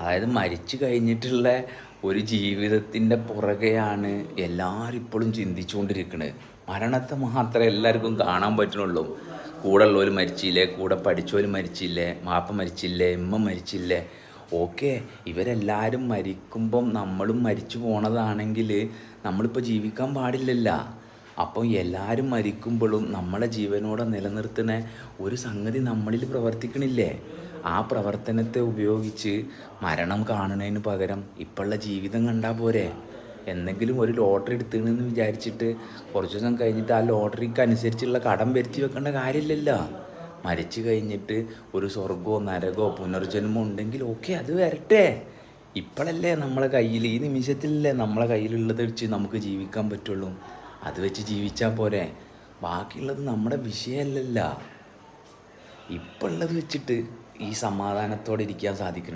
അതായത് മരിച്ചു കഴിഞ്ഞിട്ടുള്ള ഒരു ജീവിതത്തിൻ്റെ പുറകെയാണ് എല്ലാവരും ഇപ്പോഴും ചിന്തിച്ചുകൊണ്ടിരിക്കുന്നത്. മരണത്തെ മാത്രമേ എല്ലാവർക്കും കാണാൻ പറ്റുന്നുള്ളൂ. കൂടെ ഉള്ളവർ മരിച്ചില്ലേ, കൂടെ പഠിച്ചവർ മരിച്ചില്ലേ, മാപ്പ മരിച്ചില്ലേ, ഉമ്മ മരിച്ചില്ലേ, ഓക്കെ. ഇവരെല്ലാവരും മരിക്കുമ്പം നമ്മളും മരിച്ചു പോണതാണെങ്കിൽ നമ്മളിപ്പോൾ ജീവിക്കാൻ പാടില്ലല്ല. അപ്പം എല്ലാവരും മരിക്കുമ്പോഴും നമ്മളെ ജീവനോടെ നിലനിർത്തുന്ന ഒരു സംഗതി നമ്മളിൽ പ്രവർത്തിക്കണില്ലേ? ആ പ്രവർത്തനത്തെ ഉപയോഗിച്ച് മരണം കാണുന്നതിന് പകരം ഇപ്പോഴുള്ള ജീവിതം കണ്ടാൽ പോരെ? എന്തെങ്കിലും ഒരു ലോട്ടറി എടുത്തിണെന്ന് വിചാരിച്ചിട്ട് കുറച്ച് ദിവസം കഴിഞ്ഞിട്ട് ആ ലോട്ടറിക്ക് അനുസരിച്ചുള്ള കടം വരുത്തി വെക്കേണ്ട കാര്യമില്ലല്ലോ. മരിച്ചു കഴിഞ്ഞിട്ട് ഒരു സ്വർഗമോ നരകമോ പുനർജന്മോ ഉണ്ടെങ്കിൽ ഓക്കെ, അത് വരട്ടെ. ഇപ്പോഴല്ലേ നമ്മളെ കയ്യിൽ, ഈ നിമിഷത്തിലല്ലേ നമ്മളെ കയ്യിലുള്ളത് വെച്ച് നമുക്ക് ജീവിക്കാൻ പറ്റുള്ളൂ. അത് വെച്ച് ജീവിച്ചാൽ പോരെ? ബാക്കിയുള്ളത് നമ്മുടെ വിഷയമല്ലല്ലോ. ഇപ്പം ഉള്ളത് വെച്ചിട്ട് ഈ സമാധാനത്തോടെ ഇരിക്കാൻ സാധിക്കണം.